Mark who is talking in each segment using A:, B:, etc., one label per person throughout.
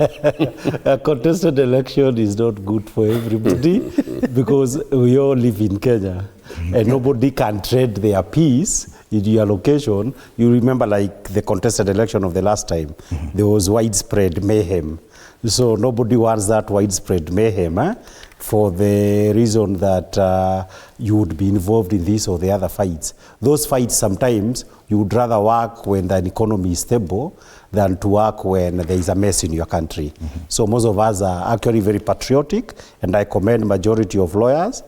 A: A contested election is not good for everybody because we all live in Kenya and nobody can trade their peace in your location. You remember like the contested election of the last time, there was widespread mayhem. So nobody wants that widespread mayhem for the reason that you would be involved in this or the other fights. Those fights sometimes you would rather work when the economy is stable than to work when there is a mess in your country. So most of us are actually very patriotic, and I commend majority of lawyers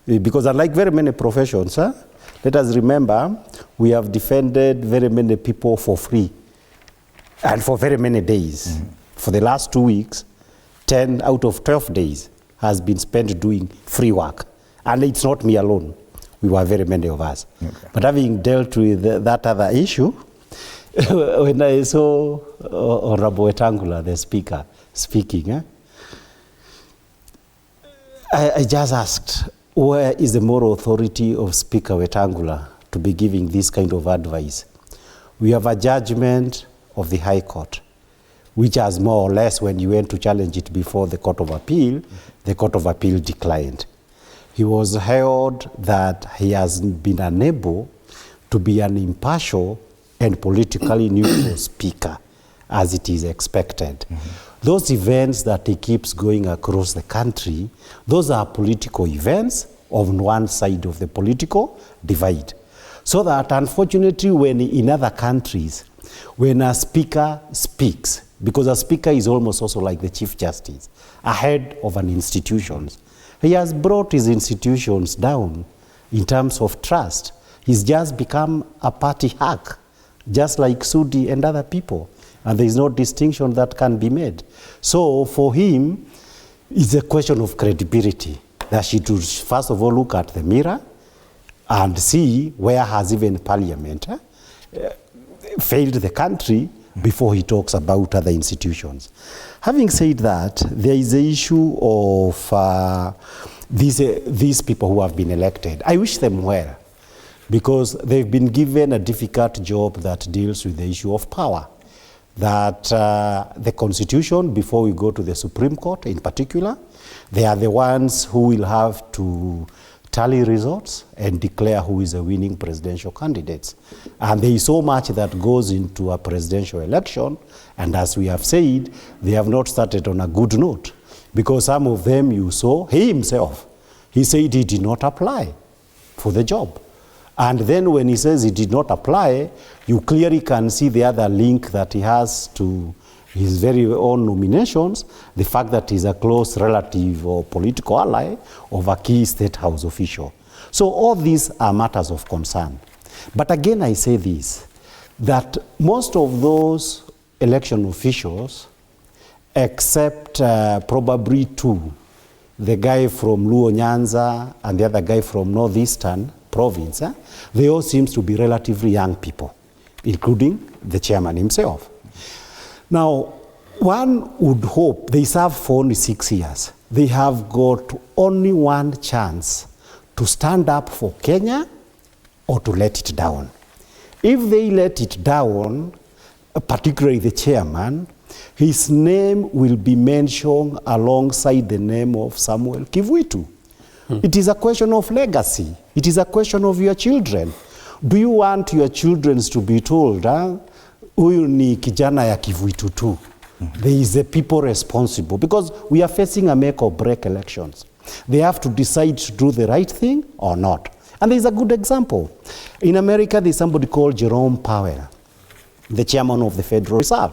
A: because unlike very many professions, let us remember we have defended very many people for free and for very many days. For the last 2 weeks, 10 out of 12 days has been spent doing free work. And it's not me alone. We were very many of us. Okay. But having dealt with that other issue, when I saw Honorable Wetangula, the speaker, speaking, I just asked, where is the moral authority of Speaker Wetangula to be giving this kind of advice? We have a judgment of the High Court, which has more or less, when you went to challenge it before the Court of Appeal, the Court of Appeal declined. He was held that he has been unable to be an impartial and politically neutral speaker, as it is expected. Those events that he keeps going across the country, those are political events on one side of the political divide. So that unfortunately, when in other countries, when a speaker speaks, because a speaker is almost also like the Chief Justice, a head of an institution, he has brought his institutions down in terms of trust. He's just become a party hack, just like Sudi and other people. And there is no distinction that can be made. So for him, it's a question of credibility, that she should first of all look at the mirror and see where has even Parliament failed the country before he talks about other institutions. Having said that, there is the issue of these people who have been elected. I wish them well, because they've been given a difficult job that deals with the issue of power. That the Constitution, before we go to the Supreme Court in particular, they are the ones who will have to tally results and declare who is a winning presidential candidate. And there is so much that goes into a presidential election, and as we have said, they have not started on a good note, because some of them you saw, he himself, he said he did not apply for the job. And then when he says he did not apply, you clearly can see the other link that he has to his very own nominations, the fact that he's a close relative or political ally of a key State House official. So all these are matters of concern. But again, I say this, that most of those election officials, except probably two, the guy from Luo Nyanza and the other guy from Northeastern Province, they all seem to be relatively young people, including the chairman himself. Now, one would hope they serve for only 6 years. They have got only one chance to stand up for Kenya or to let it down. If they let it down, particularly the chairman, his name will be mentioned alongside the name of Samuel Kivuitu. It is a question of legacy. It is a question of your children. Do you want your children to be told, huyu ni kijana ya Kivuitu tu? There is a people responsible, because we are facing a make or break elections. They have to decide to do the right thing or not. And there is a good example. In America, there is somebody called Jerome Powell, the chairman of the Federal Reserve.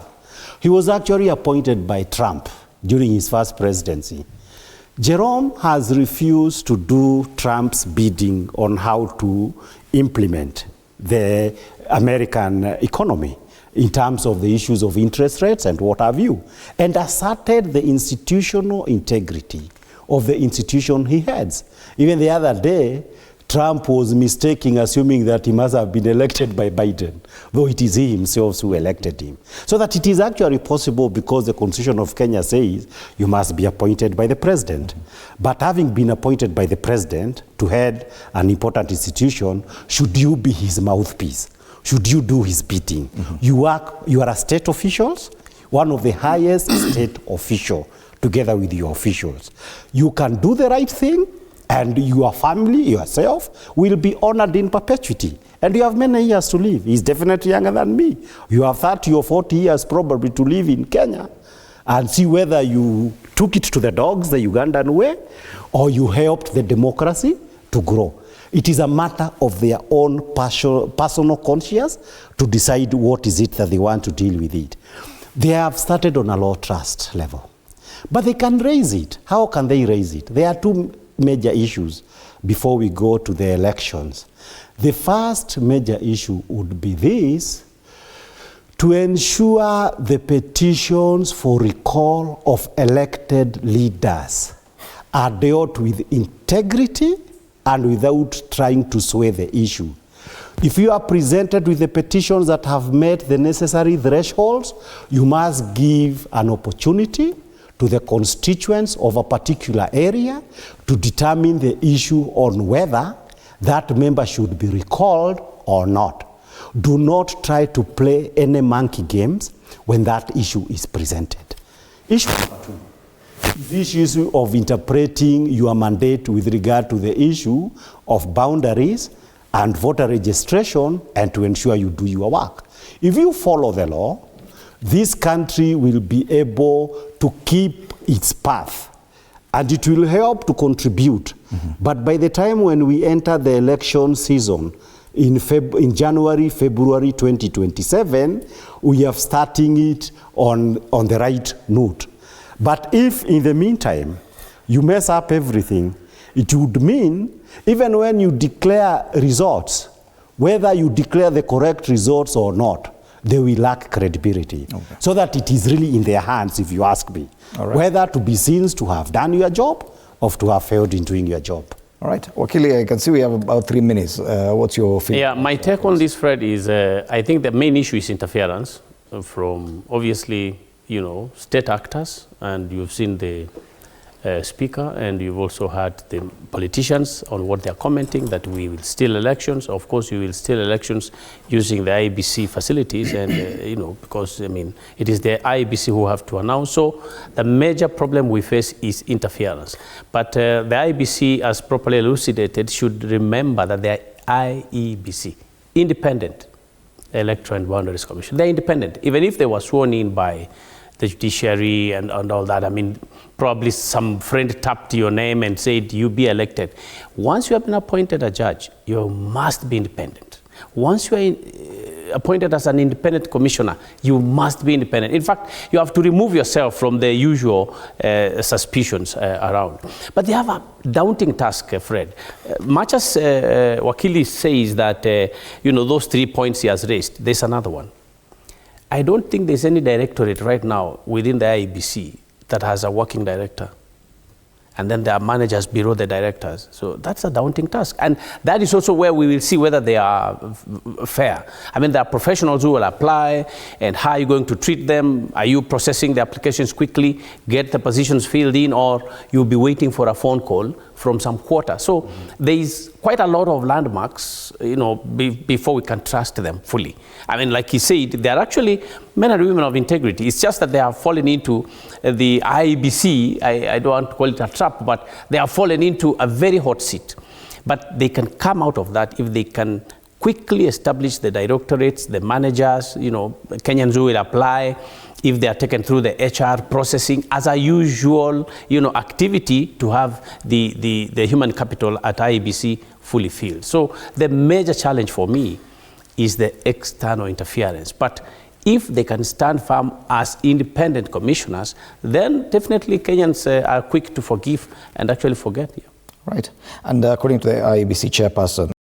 A: He was actually appointed by Trump during his first presidency. Jerome has refused to do Trump's bidding on how to implement the American economy in terms of the issues of interest rates and what have you, and asserted the institutional integrity of the institution he heads. Even the other day, Trump was mistaking, assuming that he must have been elected by Biden, though it is he himself who elected him. So that it is actually possible, because the Constitution of Kenya says you must be appointed by the president. But having been appointed by the president to head an important institution, should you be his mouthpiece? Should you do his bidding? You are a state official one of the highest state official, together with your officials. You can do the right thing, and your family, yourself, will be honored in perpetuity. And you have many years to live. He's definitely younger than me. You have 30 or 40 years probably to live in Kenya, and see whether you took it to the dogs the Ugandan way, or you helped the democracy to grow. It is a matter of their own personal conscience to decide what is it that they want to deal with it. They have started on a low trust level, but they can raise it. How can they raise it? There are two major issues before we go to the elections. The first major issue would be this: to ensure the petitions for recall of elected leaders are dealt with integrity and without trying to sway the issue. If you are presented with the petitions that have met the necessary thresholds, you must give an opportunity to the constituents of a particular area to determine the issue on whether that member should be recalled or not. Do not try to play any monkey games when that issue is presented. Issue number two, this issue of interpreting your mandate with regard to the issue of boundaries and voter registration, and to ensure you do your work. If you follow the law, this country will be able to keep its path, and it will help to contribute. But by the time when we enter the election season, in January, February 2027, we are starting it on the right note. But if in the meantime you mess up everything, it would mean even when you declare results, whether you declare the correct results or not, they will lack credibility. Okay. So that it is really in their hands, if you ask me, whether to be seen to have done your job or to have failed in doing your job.
B: All right. Wakili, I can see we have about 3 minutes. What's your feeling?
C: Yeah, my take on this, Fred, is I think the main issue is interference from, obviously, state actors, and you've seen the speaker, and you've also heard the politicians on what they're commenting, that we will steal elections. Of course, you will steal elections using the IEBC facilities, and because it is the IEBC who have to announce. So the major problem we face is interference. But the IEBC, as properly elucidated, should remember that they are IEBC, Independent Electoral and Boundaries Commission. They're independent, even if they were sworn in by the judiciary and all that. Probably some friend tapped your name and said, you be elected. Once you have been appointed a judge, you must be independent. Once you are appointed as an independent commissioner, you must be independent. In fact, you have to remove yourself from the usual suspicions around. But they have a daunting task, Fred. Much as Wakili says that, those 3 points he has raised, there's another one. I don't think there's any directorate right now within the IEBC that has a working director. And then there are managers below the directors. So that's a daunting task. And that is also where we will see whether they are fair. There are professionals who will apply, and how are you going to treat them? Are you processing the applications quickly, get the positions filled in, or you'll be waiting for a phone call from some quarter? So there is quite a lot of landmarks, before we can trust them fully. Like he said, they are actually men and women of integrity. It's just that they have fallen into the IEBC, I don't want to call it a trap, but they have fallen into a very hot seat. But they can come out of that if they can quickly establish the directorates, the managers, Kenyans who will apply, if they are taken through the HR processing as a usual, activity to have the human capital at IEBC fully filled. So the major challenge for me is the external interference. But if they can stand firm as independent commissioners, then definitely Kenyans are quick to forgive and actually forget. Yeah.
B: Right. And according to the IEBC chairperson,